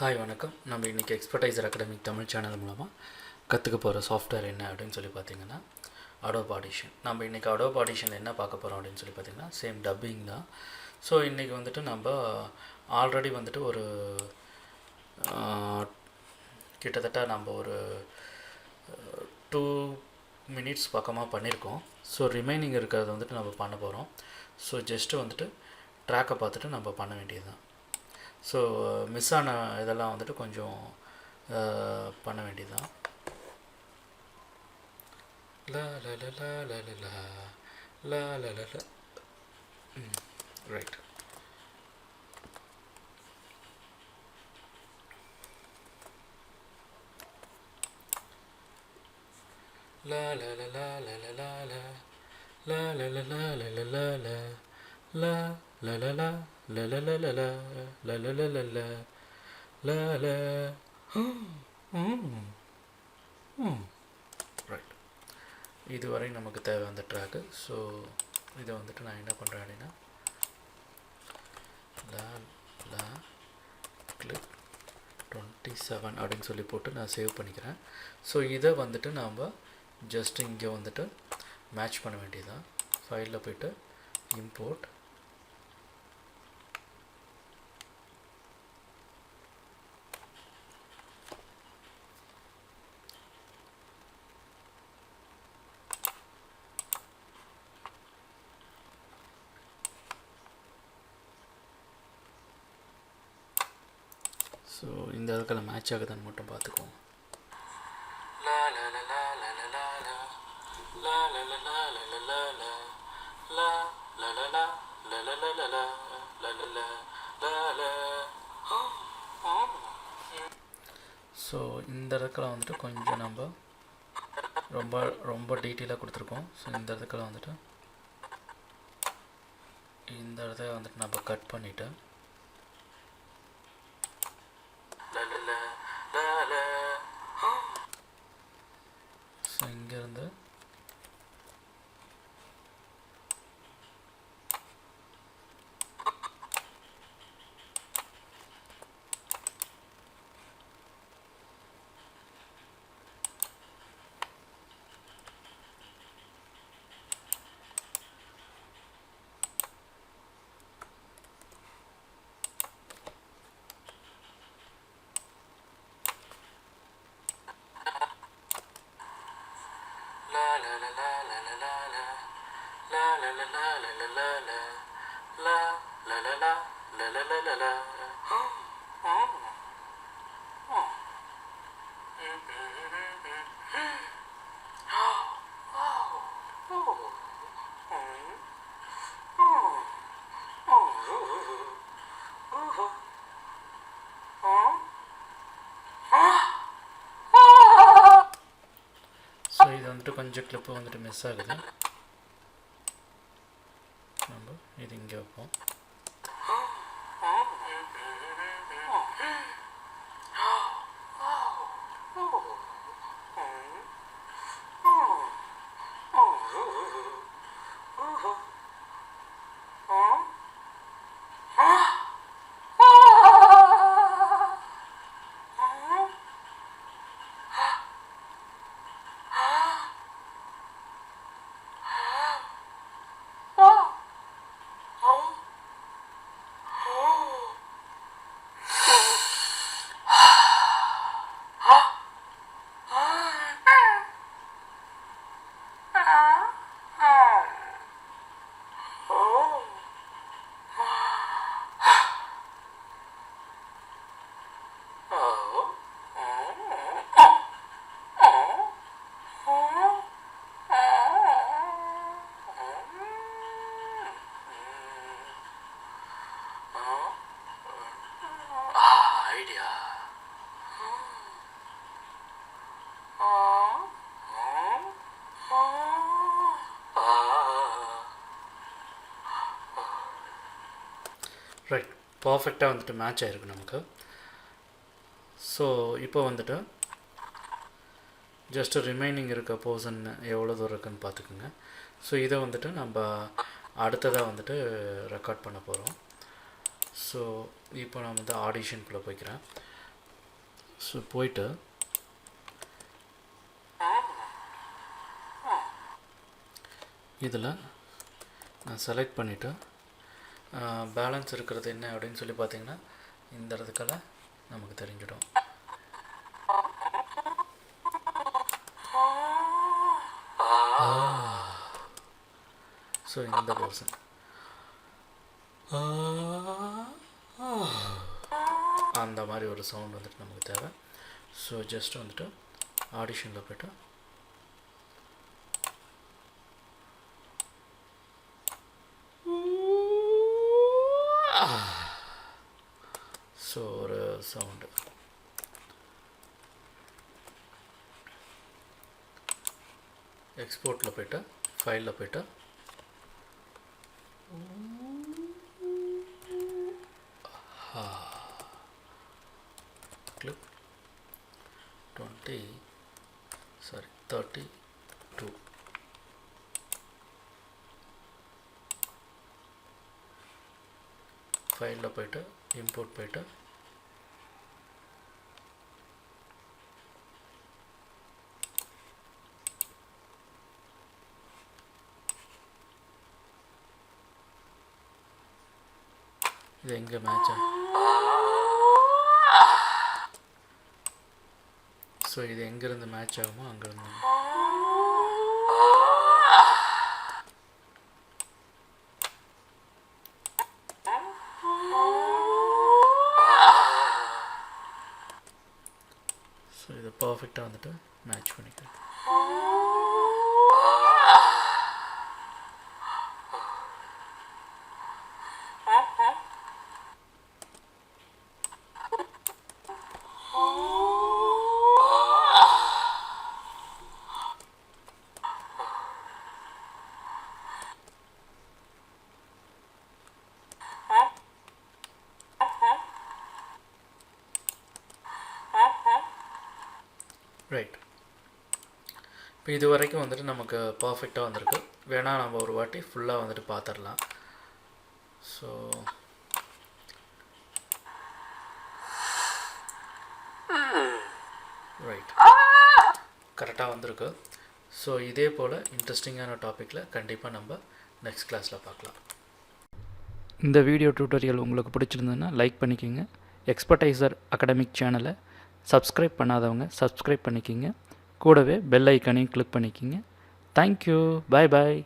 Hi வணக்கம். நம்ம இன்றைக்கி எக்ஸ்பர்டைசர் அகாடமி தமிழ் சேனல் மூலமாக கற்றுக்க போகிற சாஃப்ட்வேர் என்ன அப்படின்னு சொல்லி பார்த்தீங்கன்னா அடோப் ஆடிஷன். நம்ம இன்றைக்கி அடோப் ஆடிஷன் என்ன பார்க்க போகிறோம் அப்படின்னு சொல்லி பார்த்தீங்கன்னா சேம் டப்பிங் தான். ஸோ இன்றைக்கி வந்துட்டு நம்ம ஆல்ரெடி வந்துட்டு ஒரு கிட்டத்தட்ட நம்ம ஒரு 2 மினிட்ஸ் பக்கமாக பண்ணியிருக்கோம். ஸோ ரிமைனிங் இருக்கிறத வந்துட்டு நம்ம பண்ண போகிறோம். ஸோ ஜஸ்ட்டு வந்துட்டு ட்ராக்கை பார்த்துட்டு நம்ம பண்ண வேண்டியது தான். ஸோ மிஸ் ஆன இதெல்லாம் வந்துட்டு கொஞ்சம் பண்ண வேண்டியது தான். ரைட். ரைட், இதுவரை நமக்கு தேவை அந்த ட்ராக்கு. ஸோ இதை வந்துட்டு நான் என்ன பண்ணுறேன் அப்படின்னா கிளிக் 27 அப்படின்னு சொல்லி போட்டு நான் சேவ் பண்ணிக்கிறேன். ஸோ இதை வந்துட்டு நாம் ஜஸ்ட் இங்கே வந்துட்டு மேட்ச் பண்ண வேண்டியதுதான். ஃபைலில் போய்ட்டு இம்போர்ட் ஸோ இந்த இடத்துல மேட்ச் ஆகுதுன்னு மட்டும் பார்த்துக்குவோம். ஸோ இந்த இடத்துல வந்துட்டு கொஞ்சம் நம்ம ரொம்ப டீட்டெயிலாக கொடுத்துருக்கோம். ஸோ இந்த இடத்துல வந்துட்டு இந்த இடத்துல வந்துட்டு நம்ம கட் பண்ணிவிட்டு ஸோ இங்கேருந்து ஸோ இது வந்துட்டு கொஞ்சம் கிளிப்பு வந்துட்டு மிஸ் ஆகுது. நம்ம இது இங்கே வைப்போம். ரைட், பர்ஃபெக்டாக வந்துட்டு மேட்ச் ஆகிருக்கு நமக்கு. ஸோ இப்போ வந்துட்டு ஜஸ்ட்டு ரிமைனிங் இருக்க போர்ஷன் எவ்வளோ தூரம் இருக்குதுன்னு பார்த்துக்குங்க. ஸோ இதை வந்துட்டு நம்ம அடுத்ததாக வந்துட்டு ரெக்கார்ட் பண்ண போகிறோம். ஸோ இப்போ நான் வந்து ஆடிஷனுக்குள்ளே போய்க்கிறேன். ஸோ போயிட்டு இதில் நான் செலக்ட் பண்ணிவிட்டு பேலன்ஸ் இருக்கிறது என்ன அப்படின்னு சொல்லி பார்த்தீங்கன்னா இந்த இடத்துக்கெல்லாம் நமக்கு தெரிஞ்சிடும். ஸோ இந்த போர்ஷன் அந்த மாதிரி ஒரு சவுண்ட் வந்துட்டு நமக்கு தேவை. ஸோ ஜஸ்ட் வந்துட்டு ஆடிஷனில் போய்ட்டு ஸோ ஒரு சவுண்டு எக்ஸ்போர்ட்டில் போய்ட்டு ஃபைலில் போய்ட்டு கிளிக் 32 ஃபைலில் போய்ட்டு இம்போர்ட் போய்ட்டு இது எங்கே மேட்ச் ஸோ இது எங்கேருந்து மேட்ச் ஆகுமோ அங்கேருந்து ஸோ இதை பர்ஃபெக்டாக வந்துட்டு மேட்ச் பண்ணிக்கிறேன். ரைட், இப்போ இது வரைக்கும் வந்துட்டு நமக்கு பர்ஃபெக்டாக வந்திருக்கு. வேணால் நம்ம ஒரு வாட்டி ஃபுல்லாக வந்துட்டு பார்த்துடலாம். ஸோ ரைட், கரெக்டாக வந்திருக்கு. ஸோ இதே போல் இன்ட்ரெஸ்டிங்கான டாப்பிக்கில் கண்டிப்பாக நம்ம நெக்ஸ்ட் கிளாஸில் பார்க்கலாம். இந்த வீடியோ டியூட்டோரியல் உங்களுக்கு பிடிச்சிருந்ததுன்னா லைக் பண்ணிக்கோங்க. எக்ஸ்பர்டைசர் அகாடமிக் சேனலை சப்ஸ்கிரைப் பண்ணாதவங்க சப்ஸ்கிரைப் பண்ணிக்கிங்க. கூடவே பெல் ஐக்கானையும் கிளிக் பண்ணிக்கிங்க. தேங்க்யூ, பாய் பாய்.